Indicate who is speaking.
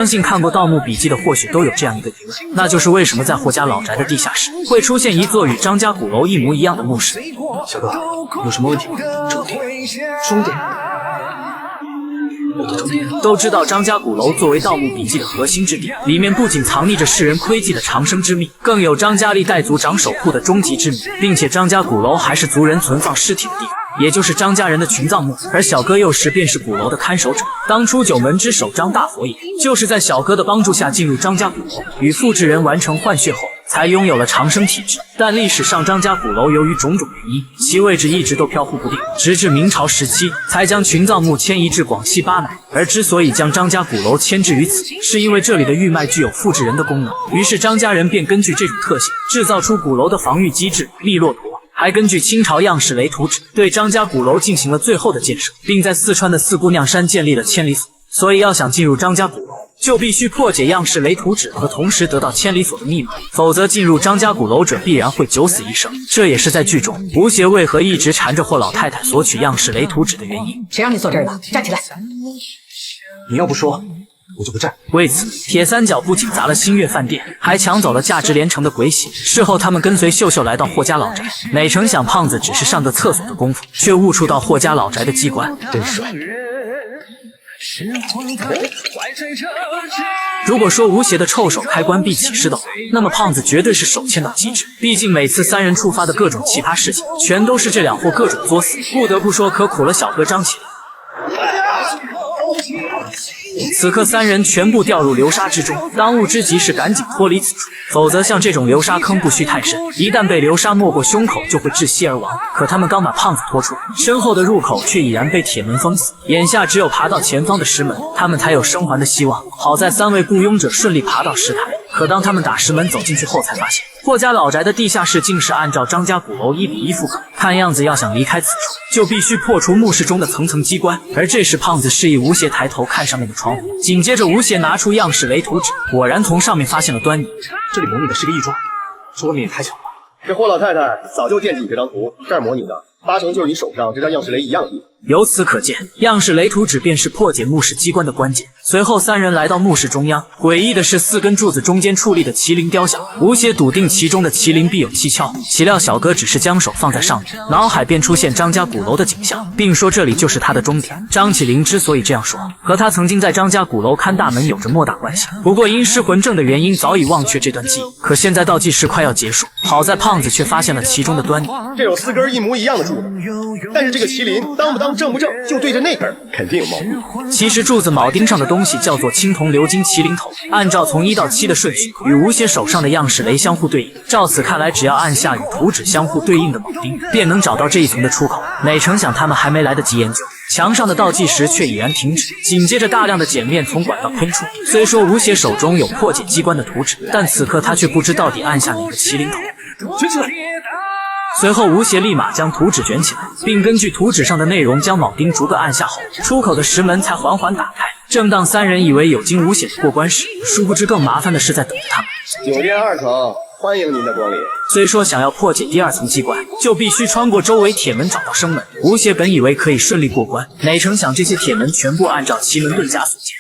Speaker 1: 相信看过《盗墓笔记》的或许都有这样一个疑问，那就是为什么在霍家老宅的地下室会出现一座与张家鼓楼一模一样的墓室？
Speaker 2: 小哥，有什么问题吗？重点，重点。
Speaker 1: 都知道张家鼓楼作为《盗墓笔记》的核心之地，里面不仅藏匿着世人窥忌的长生之秘，更有张家历代族长守护的终极之谜，并且张家鼓楼还是族人存放尸体的地方，也就是张家人的群葬墓。而小哥幼时便是鼓楼的看守者，当初九门之首张大佛爷就是在小哥的帮助下进入张家鼓楼，与复制人完成换血后才拥有了长生体质。但历史上张家鼓楼由于种种原因，其位置一直都飘忽不定，直至明朝时期才将群葬墓迁移至广西巴乃。而之所以将张家鼓楼迁至于此，是因为这里的玉脉具有复制人的功能，于是张家人便根据这种特性制造出鼓楼的防御机制利骆驼，还根据清朝样式雷图纸对张家鼓楼进行了最后的建设，并在四川的四姑娘山建立了千里所。所以要想进入张家鼓楼，就必须破解样式雷图纸和同时得到千里所的密码，否则进入张家鼓楼者必然会九死一生。这也是在剧中吴邪为何一直缠着霍老太太索取样式雷图纸的原因。
Speaker 3: 谁让你坐这儿的？站起来！
Speaker 2: 你要不说，我就不站。
Speaker 1: 为此，铁三角不仅砸了星月饭店，还抢走了价值连城的鬼血。事后，他们跟随秀秀来到霍家老宅，哪成想胖子只是上个厕所的功夫，却误触到霍家老宅的机关，
Speaker 2: 真帅！
Speaker 1: 如果说吴邪的臭手开关必启示的话，那么胖子绝对是手牵到机制。毕竟每次三人触发的各种奇葩事情，全都是这两货各种作死。不得不说，可苦了小哥张起灵。此刻三人全部掉入流沙之中，当务之急是赶紧脱离此处，否则像这种流沙坑不需太深，一旦被流沙没过胸口，就会窒息而亡。可他们刚把胖子拖出，身后的入口却已然被铁门封死，眼下只有爬到前方的石门，他们才有生还的希望。好在三位雇佣者顺利爬到石台，可当他们打石门走进去后，才发现霍家老宅的地下室竟是按照张家鼓楼1比1复刻，看样子要想离开此处，就必须破除墓室中的层层机关。而这时胖子示意吴邪抬头看上面的窗户，紧接着吴邪拿出样式雷图纸，果然从上面发现了端倪。
Speaker 2: 这里模拟的是个异状，这未免也太巧了吧。
Speaker 4: 这霍老太太早就惦记你这张图，这儿模拟的八成就是你手上这张样式雷一样的地方。
Speaker 1: 由此可见，样式雷图纸便是破解墓室机关的关键。随后三人来到墓室中央，诡异的是4根柱子中间矗立的麒麟雕像，吴邪笃定其中的麒麟必有蹊跷，岂料小哥只是将手放在上面，脑海便出现张家鼓楼的景象，并说这里就是他的终点。张起灵之所以这样说，和他曾经在张家鼓楼看大门有着莫大关系，不过因失魂症的原因早已忘却这段记忆。可现在倒计时快要结束，好在胖子却发现了其中的端倪。
Speaker 4: 这有4根一模一样的柱子，但是这个麒麟当不当正不正就对着那根肯定有毛病。
Speaker 1: 其实柱子铆钉上的东西叫做青铜鎏金麒麟头，按照从1到7的顺序与吴邪手上的样式雷相互对应。照此看来，只要按下与图纸相互对应的铆钉，便能找到这一层的出口。哪成想他们还没来得及研究，墙上的倒计时却已然停止，紧接着大量的碱面从管道喷出。虽说吴邪手中有破解机关的图纸，但此刻他却不知到底按下哪个麒麟头。
Speaker 2: 卷起来！
Speaker 1: 随后吴邪立马将图纸卷起来，并根据图纸上的内容将铆钉逐个按下后，出口的石门才缓缓打开。正当三人以为有惊无险的过关时，殊不知更麻烦的是在等着他们。
Speaker 4: 酒店2层，欢迎您的光临。
Speaker 1: 虽说想要破解第2层机关，就必须穿过周围铁门找到生门。吴邪本以为可以顺利过关，哪成想这些铁门全部按照奇门遁甲所建，